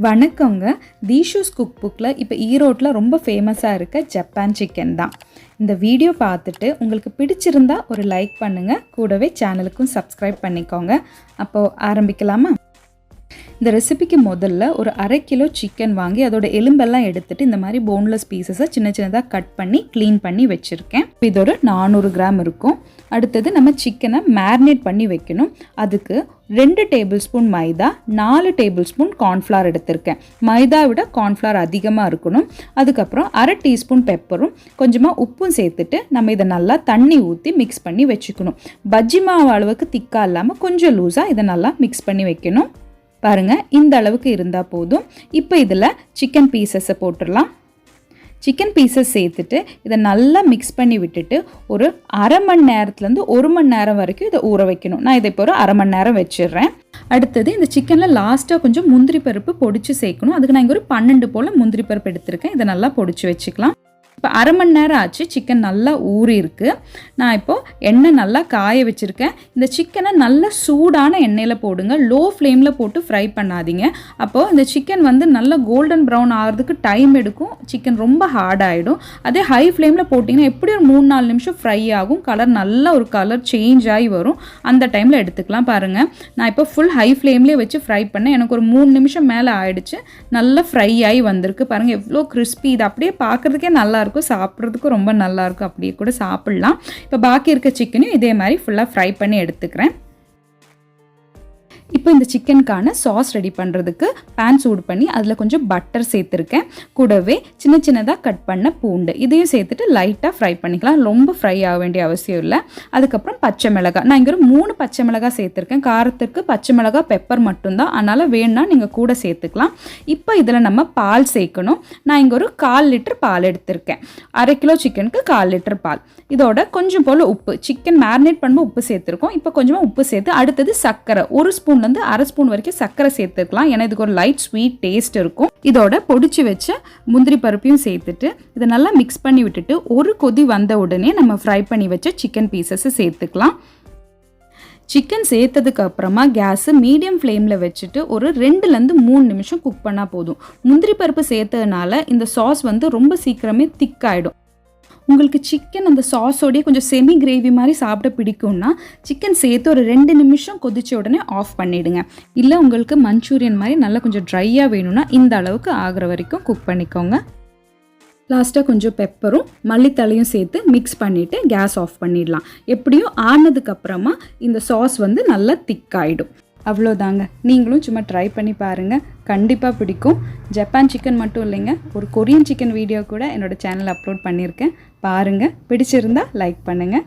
வணக்கங்க. தீஷூஸ் குக்புக்கில் இப்போ ஈரோட்டில் ரொம்ப ஃபேமஸாக இருக்க ஜப்பான் சிக்கன் தான். இந்த வீடியோ பார்த்துட்டு உங்களுக்கு பிடிச்சிருந்தா ஒரு லைக் பண்ணுங்கள், கூடவே சேனலுக்கும் சப்ஸ்கிரைப் பண்ணிக்கோங்க. அப்போது ஆரம்பிக்கலாமா? இந்த ரெசிபிக்கு முதல்ல ஒரு 1/2 கிலோ சிக்கன் வாங்கி அதோட எலும்பெல்லாம் எடுத்துட்டு இந்த மாதிரி போன்லெஸ் பீசஸை சின்ன சின்னதாக கட் பண்ணி க்ளீன் பண்ணி வச்சுருக்கேன். இதோட 400 கிராம் இருக்கும். அடுத்தது நம்ம சிக்கனை மேரினேட் பண்ணி வைக்கணும். அதுக்கு 2 டேபிள் ஸ்பூன் மைதா, 4 டேபிள் ஸ்பூன் கார்ன்ஃப்ளவர் எடுத்திருக்கேன். மைதா விட கார்ன்ஃப்ளவர் அதிகமாக இருக்கணும். அதுக்கப்புறம் 1/2 டீஸ்பூன் பெப்பரும் கொஞ்சமாக உப்பும் சேர்த்துட்டு நம்ம இதை நல்லா தண்ணி ஊற்றி மிக்ஸ் பண்ணி வச்சுக்கணும். பஜ்ஜி மாவு அளவுக்கு திக்காக இல்லாமல் கொஞ்சம் லூஸாக இதை நல்லா மிக்ஸ் பண்ணி வைக்கணும். பாருங்கள், இந்த அளவுக்கு இருந்தால் போதும். இப்போ இதில் சிக்கன் பீசஸை போட்டுடலாம். சிக்கன் பீசஸ் சேர்த்துட்டு இதை நல்லா மிக்ஸ் பண்ணி விட்டுட்டு ஒரு 1/2 மணி நேரத்துலேருந்து 1 மணி நேரம் வரைக்கும் இதை ஊற வைக்கணும். நான் இதை இப்போ ஒரு 1/2 மணி நேரம் வச்சிடுறேன். அடுத்தது இந்த சிக்கனில் லாஸ்ட்டாக கொஞ்சம் முந்திரி பருப்பு பொடிச்சு சேர்க்கணும். அதுக்கு நான் இங்கே ஒரு 12 போல் முந்திரி பருப்பு எடுத்திருக்கேன். இதை நல்லா பொடிச்சு வச்சுக்கலாம். இப்போ 1/2 மணி நேரம் ஆச்சு. சிக்கன் நல்லா ஊறி இருக்குது. நான் இப்போது எண்ணெய் நல்லா காய வச்சுருக்கேன். இந்த சிக்கனை நல்லா சூடான எண்ணெயில் போடுங்க. லோ ஃப்ளேமில் போட்டு ஃப்ரை பண்ணாதீங்க. அப்போது இந்த சிக்கன் நல்லா கோல்டன் ப்ரௌன் ஆகிறதுக்கு டைம் எடுக்கும். சிக்கன் ரொம்ப ஹார்ட் ஆகிடும். அதே ஹை ஃப்ளேமில் போட்டிங்கன்னா எப்படி ஒரு 3-4 நிமிஷம் ஃப்ரை ஆகும். நல்ல ஒரு கலர் சேஞ்ச் ஆகி வரும். அந்த டைமில் எடுத்துக்கலாம். பாருங்கள், நான் இப்போ ஃபுல் ஹை ஃப்ளேம்லேயே வச்சு ஃப்ரை பண்ணேன். எனக்கு ஒரு 3 நிமிஷம் மேலே ஆயிடுச்சு. நல்லா ஃப்ரை ஆகி வந்திருக்கு. பாருங்கள் எவ்வளோ கிறிஸ்பி. இது அப்படியே பார்க்குறதுக்கே நல்லா, சாப்பிட்றதுக்கும் ரொம்ப நல்லா இருக்கும். அப்படியே கூட சாப்பிடலாம். இப்போ பாக்கி இருக்க சிக்கனையும் இதே மாதிரி ஃபுல்லாக ஃப்ரை பண்ணி எடுத்துக்கிறேன். இப்போ இந்த சிக்கனுக்கான சாஸ் ரெடி பண்ணுறதுக்கு பேன் சூடு பண்ணி அதில் கொஞ்சம் பட்டர் சேர்த்துருக்கேன். கூடவே சின்ன சின்னதாக கட் பண்ண பூண்டு இதையும் சேர்த்துட்டு லைட்டாக ஃப்ரை பண்ணிக்கலாம். ரொம்ப ஃப்ரை ஆக வேண்டிய அவசியம் இல்லை. அதுக்கப்புறம் பச்சை மிளகாய், நான் இங்கே ஒரு 3 பச்சை மிளகாய் சேர்த்துருக்கேன். காரத்துக்கு பச்சை மிளகாய் பெப்பர் மட்டும்தான், அதனால் வேணும்னா நீங்கள் கூட சேர்த்துக்கலாம். இப்போ இதில் நம்ம பால் சேர்க்கணும். நான் இங்கே ஒரு 1/4 லிட்டர் பால் எடுத்திருக்கேன். 1/2 கிலோ சிக்கனுக்கு 1/4 லிட்டர் பால். இதோட கொஞ்சம் போல் உப்பு, சிக்கன் மேரினேட் பண்ணும்போது உப்பு சேர்த்துருக்கோம். இப்போ கொஞ்சமாக உப்பு சேர்த்து அடுத்தது சர்க்கரை 1 ஸ்பூன் 1/2 ஸ்பூன் வரைக்கும் சர்க்கரை சேர்த்துக்கலாம். ஏன்னா இதுக்கு ஒரு லைட் ஸ்வீட் டேஸ்ட் இருக்கும். இதோட பொடிச்சு வச்ச முந்திரி பருப்பையும் சேர்த்துட்டு இதை நல்லா மிக்ஸ் பண்ணி விட்டுட்டு ஒரு கொதி வந்த உடனே நம்ம ஃப்ரை பண்ணி வச்ச சிக்கன் பீசஸ் சேர்த்துக்கலாம். சிக்கன் சேர்த்ததுக்கு அப்புறமா கேஸை மீடியம் ஃப்ளேமில் வச்சுட்டு ஒரு 2-3 நிமிஷம் குக் பண்ணால் போதும். முந்திரி பருப்பு சேர்த்ததுனால இந்த சாஸ் ரொம்ப சீக்கிரமே திக்காயிடும். உங்களுக்கு சிக்கன் அந்த சாஸோடய கொஞ்சம் செமி கிரேவி மாதிரி சாப்பிட பிடிக்கும்னா சிக்கன் சேர்த்து ஒரு 2 நிமிஷம் கொதிச்ச உடனே ஆஃப் பண்ணிவிடுங்க. இல்லை உங்களுக்கு மஞ்சூரியன் மாதிரி நல்லா கொஞ்சம் ட்ரையாக வேணும்னா இந்த அளவுக்கு ஆகிற வரைக்கும் குக் பண்ணிக்கோங்க. லாஸ்ட்டாக கொஞ்சம் பெப்பரும் மல்லித்தலையும் சேர்த்து மிக்ஸ் பண்ணிவிட்டு கேஸ் ஆஃப் பண்ணிடலாம். எப்படியும் ஆனதுக்கப்புறமா இந்த சாஸ் நல்லா திக்காயிடும். அவ்வளோதாங்க. நீங்களும் சும்மா ட்ரை பண்ணி பாருங்கள், கண்டிப்பாக பிடிக்கும். ஜப்பான் சிக்கன் மட்டும் இல்லைங்க, ஒரு கொரியன் சிக்கன் வீடியோ கூட என்னோடய சேனலில் அப்லோட் பண்ணியிருக்கேன். பாருங்கள், பிடிச்சிருந்தா லைக் பண்ணுங்கள்.